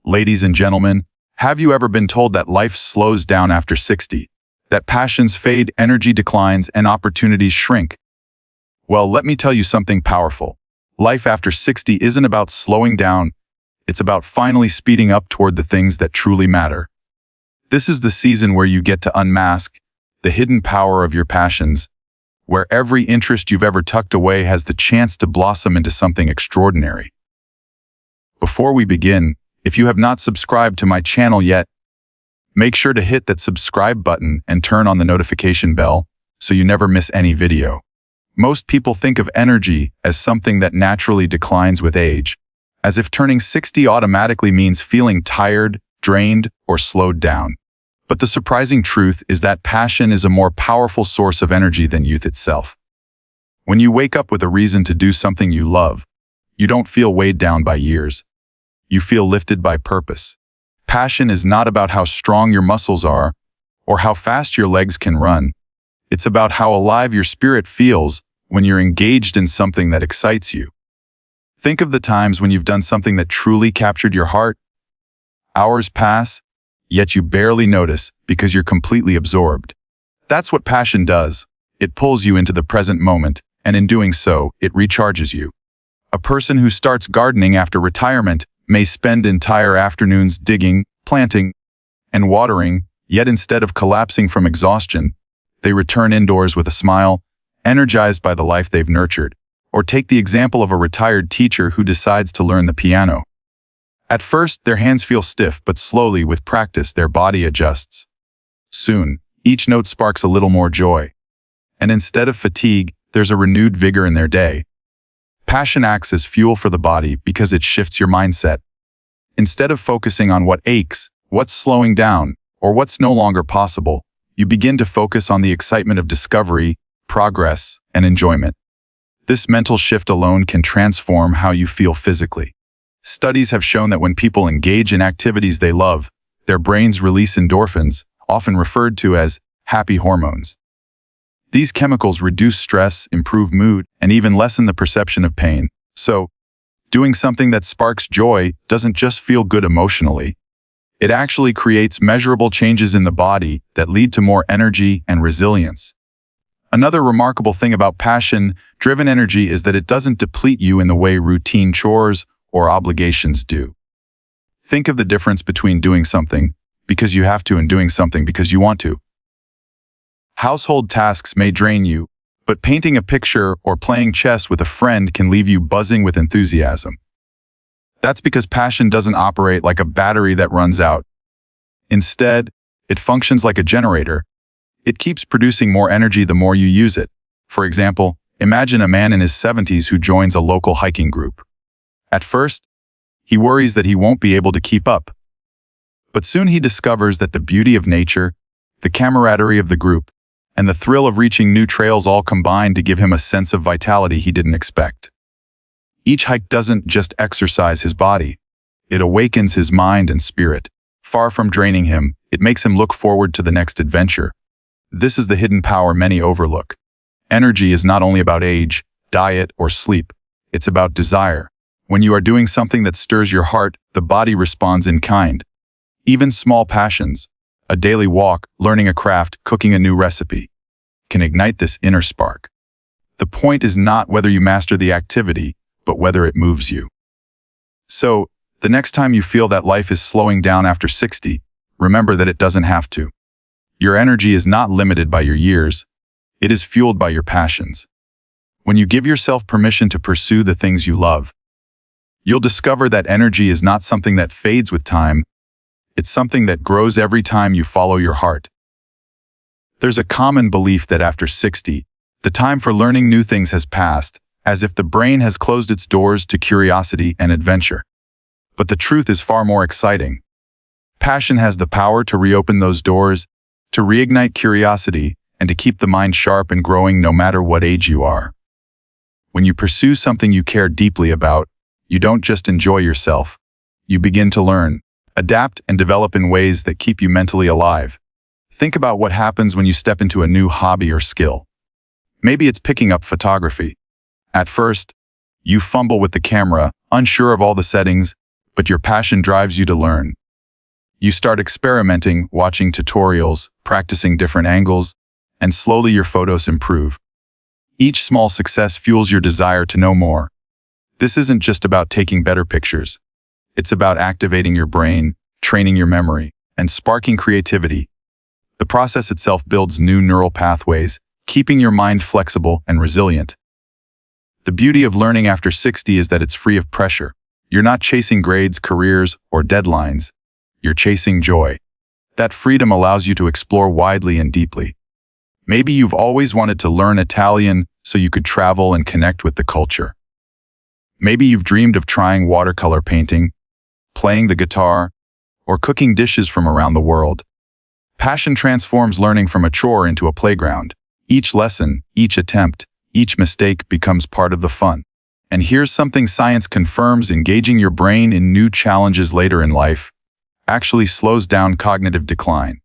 Ladies and gentlemen, have you ever been told that life slows down after 60? That passions fade, energy declines, and opportunities shrink? Well, let me tell you something powerful. Life after 60 isn't about slowing down. It's about finally speeding up toward the things that truly matter. This is the season where you get to unmask the hidden power of your passions, where every interest you've ever tucked away has the chance to blossom into something extraordinary. Before we begin, if you have not subscribed to my channel yet, make sure to hit that subscribe button and turn on the notification bell so you never miss any video. Most people think of energy as something that naturally declines with age, as if turning 60 automatically means feeling tired, drained, or slowed down. But the surprising truth is that passion is a more powerful source of energy than youth itself. When you wake up with a reason to do something you love, you don't feel weighed down by years. You feel lifted by purpose. Passion is not about how strong your muscles are or how fast your legs can run. It's about how alive your spirit feels when you're engaged in something that excites you. Think of the times when you've done something that truly captured your heart. Hours pass, yet you barely notice because you're completely absorbed. That's what passion does. It pulls you into the present moment, and in doing so, it recharges you. A person who starts gardening after retirement may spend entire afternoons digging, planting, and watering, yet instead of collapsing from exhaustion, they return indoors with a smile, energized by the life they've nurtured. Or take the example of a retired teacher who decides to learn the piano. At first, their hands feel stiff, but slowly, with practice, their body adjusts. Soon, each note sparks a little more joy. And instead of fatigue, there's a renewed vigor in their day. Passion acts as fuel for the body because it shifts your mindset. Instead of focusing on what aches, what's slowing down, or what's no longer possible, you begin to focus on the excitement of discovery, progress, and enjoyment. This mental shift alone can transform how you feel physically. Studies have shown that when people engage in activities they love, their brains release endorphins, often referred to as happy hormones. These chemicals reduce stress, improve mood, and even lessen the perception of pain. So, doing something that sparks joy doesn't just feel good emotionally. It actually creates measurable changes in the body that lead to more energy and resilience. Another remarkable thing about passion-driven energy is that it doesn't deplete you in the way routine chores or obligations do. Think of the difference between doing something because you have to and doing something because you want to. Household tasks may drain you, but painting a picture or playing chess with a friend can leave you buzzing with enthusiasm. That's because passion doesn't operate like a battery that runs out. Instead, it functions like a generator. It keeps producing more energy the more you use it. For example, imagine a man in his 70s who joins a local hiking group. At first, he worries that he won't be able to keep up. But soon he discovers that the beauty of nature, the camaraderie of the group, and the thrill of reaching new trails all combine to give him a sense of vitality he didn't expect. Each hike doesn't just exercise his body, it awakens his mind and spirit. Far from draining him, it makes him look forward to the next adventure. This is the hidden power many overlook. Energy is not only about age, diet, or sleep. It's about desire. When you are doing something that stirs your heart, the body responds in kind. Even small passions, a daily walk, learning a craft, cooking a new recipe, can ignite this inner spark. The point is not whether you master the activity, but whether it moves you. So, the next time you feel that life is slowing down after 60, remember that it doesn't have to. Your energy is not limited by your years. It is fueled by your passions. When you give yourself permission to pursue the things you love, you'll discover that energy is not something that fades with time. It's something that grows every time you follow your heart. There's a common belief that after 60, the time for learning new things has passed, as if the brain has closed its doors to curiosity and adventure. But the truth is far more exciting. Passion has the power to reopen those doors, to reignite curiosity, and to keep the mind sharp and growing no matter what age you are. When you pursue something you care deeply about, you don't just enjoy yourself. You begin to learn, adapt, and develop in ways that keep you mentally alive. Think about what happens when you step into a new hobby or skill. Maybe it's picking up photography. At first, you fumble with the camera, unsure of all the settings, but your passion drives you to learn. You start experimenting, watching tutorials, practicing different angles, and slowly your photos improve. Each small success fuels your desire to know more. This isn't just about taking better pictures. It's about activating your brain, training your memory, and sparking creativity. The process itself builds new neural pathways, keeping your mind flexible and resilient. The beauty of learning after 60 is that it's free of pressure. You're not chasing grades, careers, or deadlines. You're chasing joy. That freedom allows you to explore widely and deeply. Maybe you've always wanted to learn Italian so you could travel and connect with the culture. Maybe you've dreamed of trying watercolor painting, playing the guitar, or cooking dishes from around the world. Passion transforms learning from a chore into a playground. Each lesson, each attempt, each mistake becomes part of the fun. And here's something science confirms: engaging your brain in new challenges later in life actually slows down cognitive decline.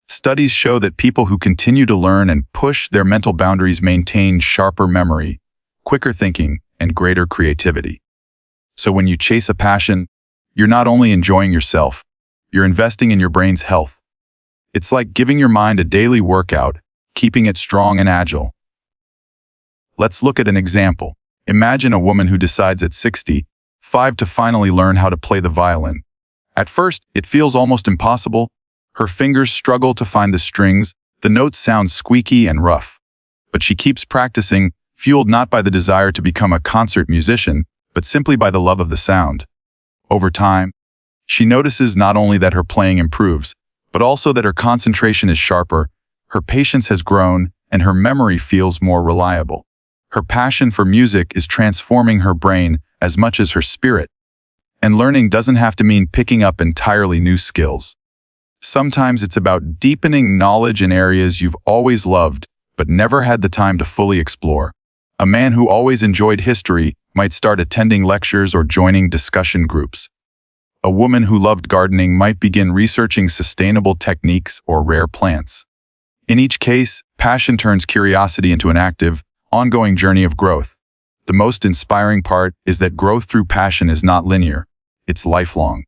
Studies show that people who continue to learn and push their mental boundaries maintain sharper memory, quicker thinking, and greater creativity. So when you chase a passion, you're not only enjoying yourself, you're investing in your brain's health. It's like giving your mind a daily workout, keeping it strong and agile. Let's look at an example. Imagine a woman who decides at 65 to finally learn how to play the violin. At first, it feels almost impossible. Her fingers struggle to find the strings, the notes sound squeaky and rough. But she keeps practicing, fueled not by the desire to become a concert musician, but simply by the love of the sound. Over time, she notices not only that her playing improves, but also that her concentration is sharper, her patience has grown, and her memory feels more reliable. Her passion for music is transforming her brain as much as her spirit. And learning doesn't have to mean picking up entirely new skills. Sometimes it's about deepening knowledge in areas you've always loved, but never had the time to fully explore. A man who always enjoyed history might start attending lectures or joining discussion groups. A woman who loved gardening might begin researching sustainable techniques or rare plants. In each case, passion turns curiosity into an active, ongoing journey of growth. The most inspiring part is that growth through passion is not linear. It's lifelong.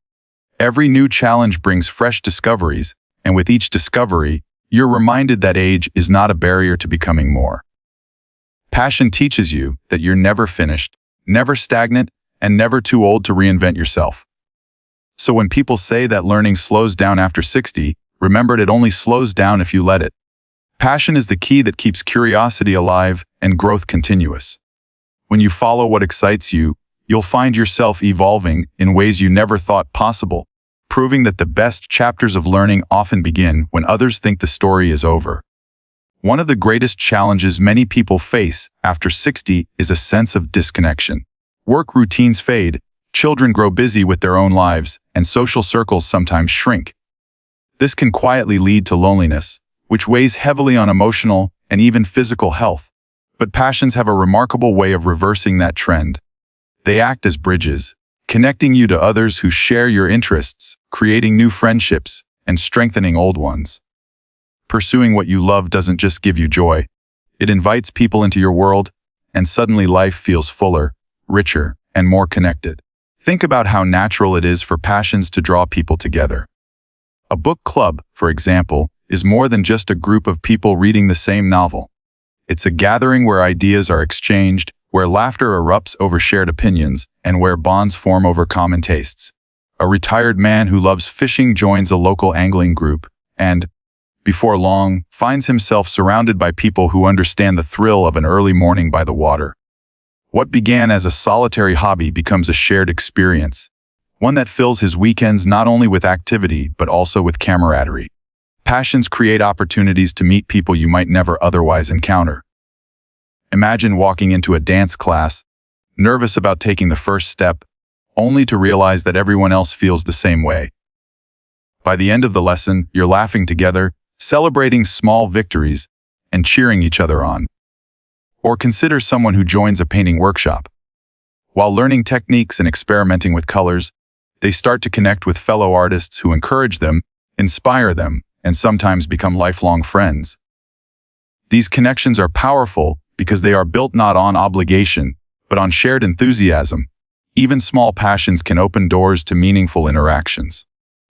Every new challenge brings fresh discoveries, and with each discovery, you're reminded that age is not a barrier to becoming more. Passion teaches you that you're never finished, never stagnant, and never too old to reinvent yourself. So when people say that learning slows down after 60, remember it only slows down if you let it. Passion is the key that keeps curiosity alive and growth continuous. When you follow what excites you, you'll find yourself evolving in ways you never thought possible, proving that the best chapters of learning often begin when others think the story is over. One of the greatest challenges many people face after 60 is a sense of disconnection. Work routines fade, children grow busy with their own lives, and social circles sometimes shrink. This can quietly lead to loneliness, which weighs heavily on emotional and even physical health. But passions have a remarkable way of reversing that trend. They act as bridges, connecting you to others who share your interests, creating new friendships, and strengthening old ones. Pursuing what you love doesn't just give you joy. It invites people into your world, and suddenly life feels fuller, richer, and more connected. Think about how natural it is for passions to draw people together. A book club, for example, is more than just a group of people reading the same novel. It's a gathering where ideas are exchanged, where laughter erupts over shared opinions, and where bonds form over common tastes. A retired man who loves fishing joins a local angling group, and, before long, finds himself surrounded by people who understand the thrill of an early morning by the water. What began as a solitary hobby becomes a shared experience, one that fills his weekends not only with activity but also with camaraderie. Passions create opportunities to meet people you might never otherwise encounter. Imagine walking into a dance class, nervous about taking the first step, only to realize that everyone else feels the same way. By the end of the lesson, you're laughing together, celebrating small victories, and cheering each other on. Or consider someone who joins a painting workshop. While learning techniques and experimenting with colors, they start to connect with fellow artists who encourage them, inspire them, and sometimes become lifelong friends. These connections are powerful because they are built not on obligation, but on shared enthusiasm. Even small passions can open doors to meaningful interactions.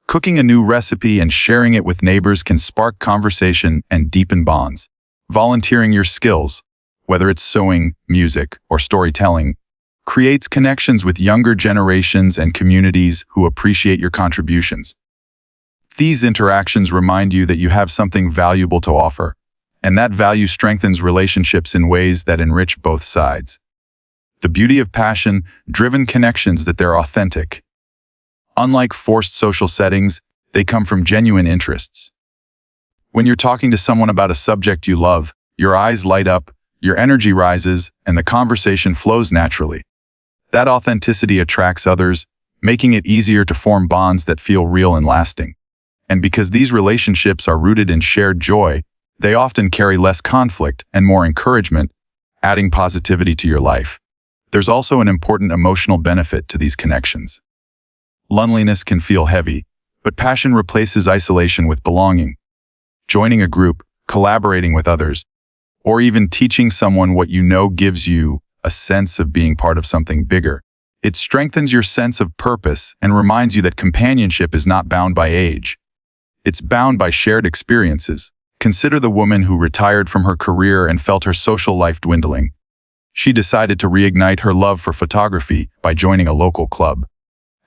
Cooking a new recipe and sharing it with neighbors can spark conversation and deepen bonds. Volunteering your skills, whether it's sewing, music, or storytelling, creates connections with younger generations and communities who appreciate your contributions. These interactions remind you that you have something valuable to offer, and that value strengthens relationships in ways that enrich both sides. The beauty of passion-driven connections is that they're authentic. Unlike forced social settings, they come from genuine interests. When you're talking to someone about a subject you love, your eyes light up, your energy rises, and the conversation flows naturally. That authenticity attracts others, making it easier to form bonds that feel real and lasting. And because these relationships are rooted in shared joy, they often carry less conflict and more encouragement, adding positivity to your life. There's also an important emotional benefit to these connections. Loneliness can feel heavy, but passion replaces isolation with belonging. Joining a group, collaborating with others, or even teaching someone what you know gives you a sense of being part of something bigger. It strengthens your sense of purpose and reminds you that companionship is not bound by age. It's bound by shared experiences. Consider the woman who retired from her career and felt her social life dwindling. She decided to reignite her love for photography by joining a local club.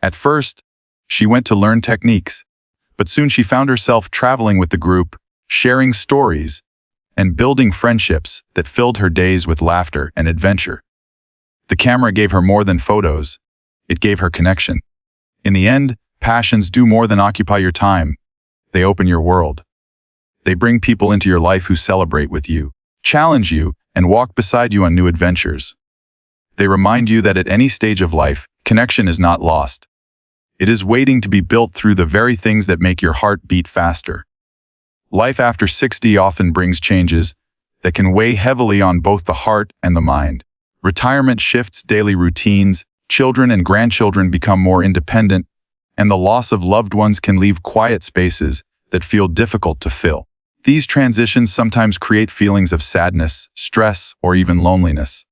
At first, she went to learn techniques, but soon she found herself traveling with the group, sharing stories, and building friendships that filled her days with laughter and adventure. The camera gave her more than photos. It gave her connection. In the end, passions do more than occupy your time. They open your world. They bring people into your life who celebrate with you, challenge you, and walk beside you on new adventures. They remind you that at any stage of life, connection is not lost. It is waiting to be built through the very things that make your heart beat faster. Life after 60 often brings changes that can weigh heavily on both the heart and the mind. Retirement shifts daily routines, children and grandchildren become more independent, and the loss of loved ones can leave quiet spaces that feel difficult to fill. These transitions sometimes create feelings of sadness, stress, or even loneliness.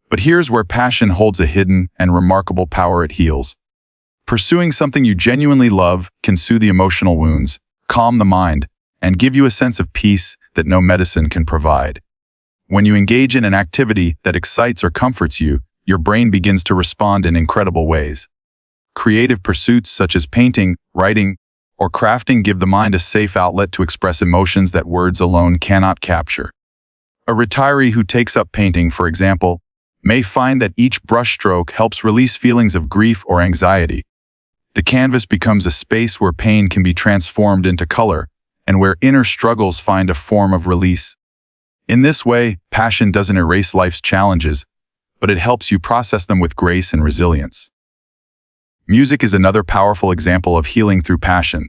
But here's where passion holds a hidden and remarkable power it heals. Pursuing something you genuinely love can soothe the emotional wounds, calm the mind, and give you a sense of peace that no medicine can provide. When you engage in an activity that excites or comforts you, your brain begins to respond in incredible ways. Creative pursuits such as painting, writing, or crafting give the mind a safe outlet to express emotions that words alone cannot capture. A retiree who takes up painting, for example, may find that each brushstroke helps release feelings of grief or anxiety. The canvas becomes a space where pain can be transformed into color, and where inner struggles find a form of release. In this way, passion doesn't erase life's challenges, but it helps you process them with grace and resilience. Music is another powerful example of healing through passion.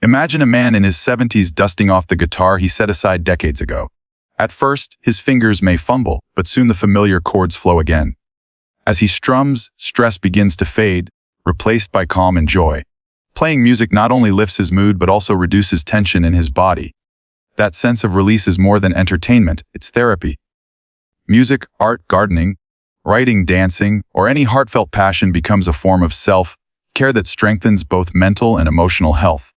Imagine a man in his 70s dusting off the guitar he set aside decades ago. At first, his fingers may fumble, but soon the familiar chords flow again. As he strums, stress begins to fade, replaced by calm and joy. Playing music not only lifts his mood but also reduces tension in his body. That sense of release is more than entertainment, it's therapy. Music, art, gardening, writing, dancing, or any heartfelt passion becomes a form of self-care that strengthens both mental and emotional health.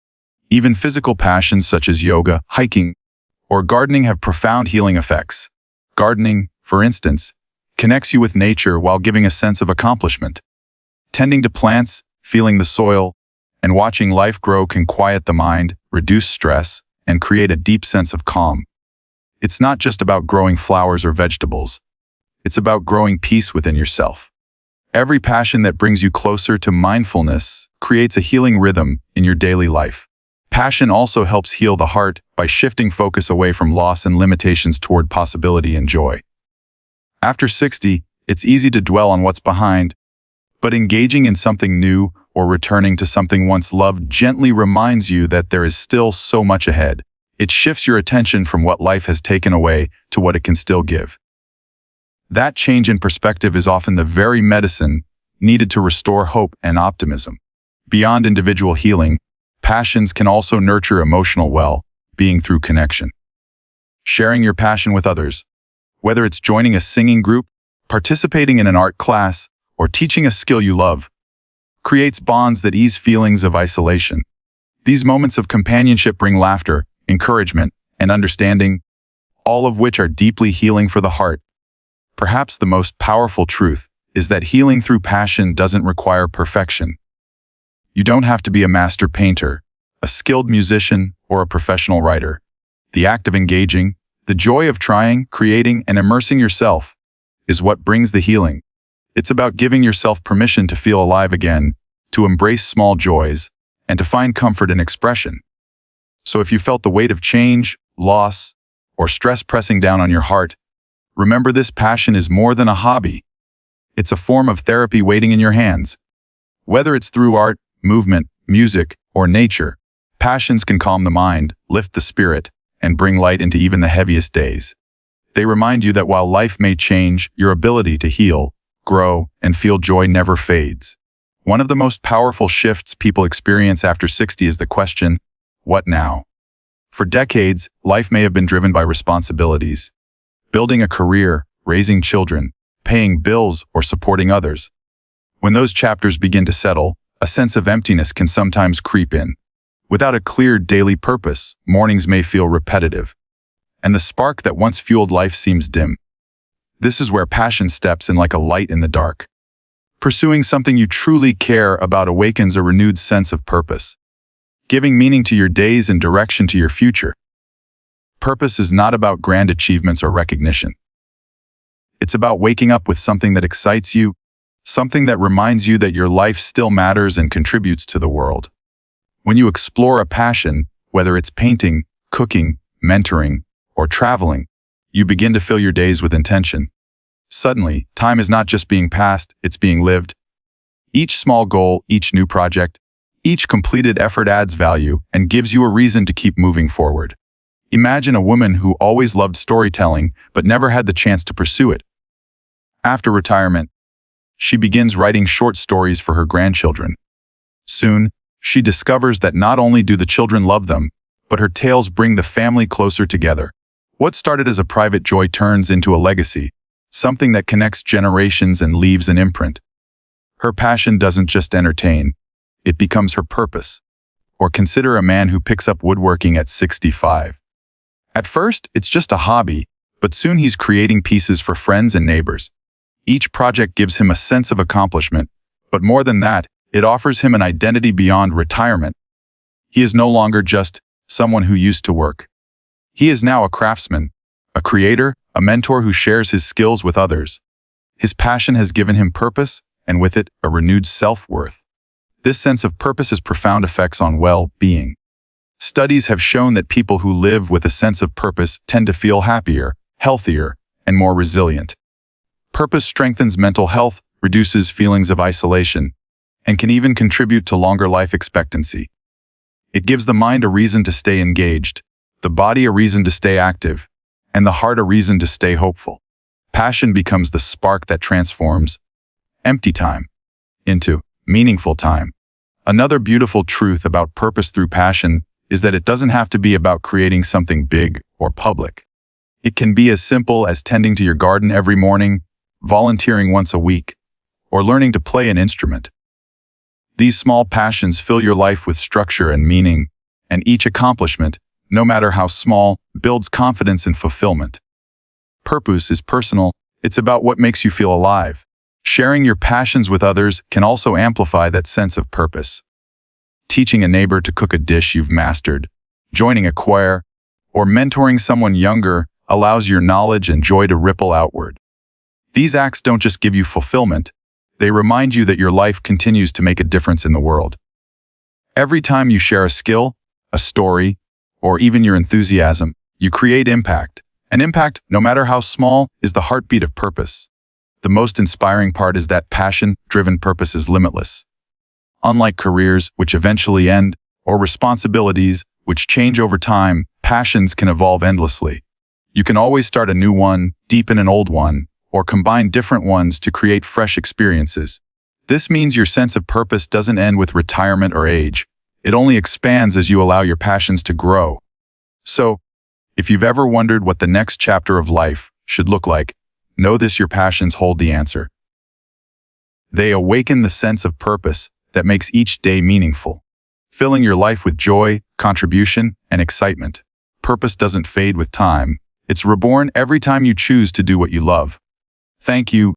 Even physical passions such as yoga, hiking, or gardening have profound healing effects. Gardening, for instance, connects you with nature while giving a sense of accomplishment. Tending to plants, feeling the soil, and watching life grow can quiet the mind, reduce stress, and create a deep sense of calm. It's not just about growing flowers or vegetables. It's about growing peace within yourself. Every passion that brings you closer to mindfulness creates a healing rhythm in your daily life. Passion also helps heal the heart by shifting focus away from loss and limitations toward possibility and joy. After 60, it's easy to dwell on what's behind, but engaging in something new or returning to something once loved gently reminds you that there is still so much ahead. It shifts your attention from what life has taken away to what it can still give. That change in perspective is often the very medicine needed to restore hope and optimism. Beyond individual healing, passions can also nurture emotional well-being through connection. Sharing your passion with others, whether it's joining a singing group, participating in an art class, or teaching a skill you love, creates bonds that ease feelings of isolation. These moments of companionship bring laughter, encouragement, and understanding, all of which are deeply healing for the heart. Perhaps the most powerful truth is that healing through passion doesn't require perfection. You don't have to be a master painter, a skilled musician, or a professional writer. The act of engaging, the joy of trying, creating, and immersing yourself is what brings the healing. It's about giving yourself permission to feel alive again, to embrace small joys, and to find comfort in expression. So if you felt the weight of change, loss, or stress pressing down on your heart, remember this passion is more than a hobby. It's a form of therapy waiting in your hands. Whether it's through art, movement, music, or nature, passions can calm the mind, lift the spirit, and bring light into even the heaviest days. They remind you that while life may change, your ability to heal, grow, and feel joy never fades. One of the most powerful shifts people experience after 60 is the question, what now? For decades, life may have been driven by responsibilities. Building a career, raising children, paying bills, or supporting others. When those chapters begin to settle, a sense of emptiness can sometimes creep in. Without a clear daily purpose, mornings may feel repetitive, and the spark that once fueled life seems dim. This is where passion steps in like a light in the dark. Pursuing something you truly care about awakens a renewed sense of purpose, giving meaning to your days and direction to your future. Purpose is not about grand achievements or recognition. It's about waking up with something that excites you, something that reminds you that your life still matters and contributes to the world. When you explore a passion, whether it's painting, cooking, mentoring, or traveling, you begin to fill your days with intention. Suddenly, time is not just being passed, it's being lived. Each small goal, each new project, each completed effort adds value and gives you a reason to keep moving forward. Imagine a woman who always loved storytelling but never had the chance to pursue it. After retirement, she begins writing short stories for her grandchildren. Soon, she discovers that not only do the children love them, but her tales bring the family closer together. What started as a private joy turns into a legacy, something that connects generations and leaves an imprint. Her passion doesn't just entertain, it becomes her purpose. Or consider a man who picks up woodworking at 65. At first, it's just a hobby, but soon he's creating pieces for friends and neighbors. Each project gives him a sense of accomplishment, but more than that, it offers him an identity beyond retirement. He is no longer just someone who used to work. He is now a craftsman, a creator, a mentor who shares his skills with others. His passion has given him purpose, and with it, a renewed self-worth. This sense of purpose has profound effects on well-being. Studies have shown that people who live with a sense of purpose tend to feel happier, healthier, and more resilient. Purpose strengthens mental health, reduces feelings of isolation, and can even contribute to longer life expectancy. It gives the mind a reason to stay engaged, the body a reason to stay active, and the heart a reason to stay hopeful. Passion becomes the spark that transforms empty time into meaningful time. Another beautiful truth about purpose through passion is that it doesn't have to be about creating something big or public. It can be as simple as tending to your garden every morning, volunteering once a week, or learning to play an instrument. These small passions fill your life with structure and meaning, and each accomplishment, no matter how small, builds confidence and fulfillment. Purpose is personal. It's about what makes you feel alive. Sharing your passions with others can also amplify that sense of purpose. Teaching a neighbor to cook a dish you've mastered, joining a choir, or mentoring someone younger allows your knowledge and joy to ripple outward. These acts don't just give you fulfillment, they remind you that your life continues to make a difference in the world. Every time you share a skill, a story, or even your enthusiasm, you create impact. And impact, no matter how small, is the heartbeat of purpose. The most inspiring part is that passion-driven purpose is limitless. Unlike careers, which eventually end, or responsibilities, which change over time, passions can evolve endlessly. You can always start a new one, deepen an old one, or combine different ones to create fresh experiences. This means your sense of purpose doesn't end with retirement or age. It only expands as you allow your passions to grow. So, if you've ever wondered what the next chapter of life should look like, know this: your passions hold the answer. They awaken the sense of purpose that makes each day meaningful, filling your life with joy, contribution, and excitement. Purpose doesn't fade with time. It's reborn every time you choose to do what you love. Thank you,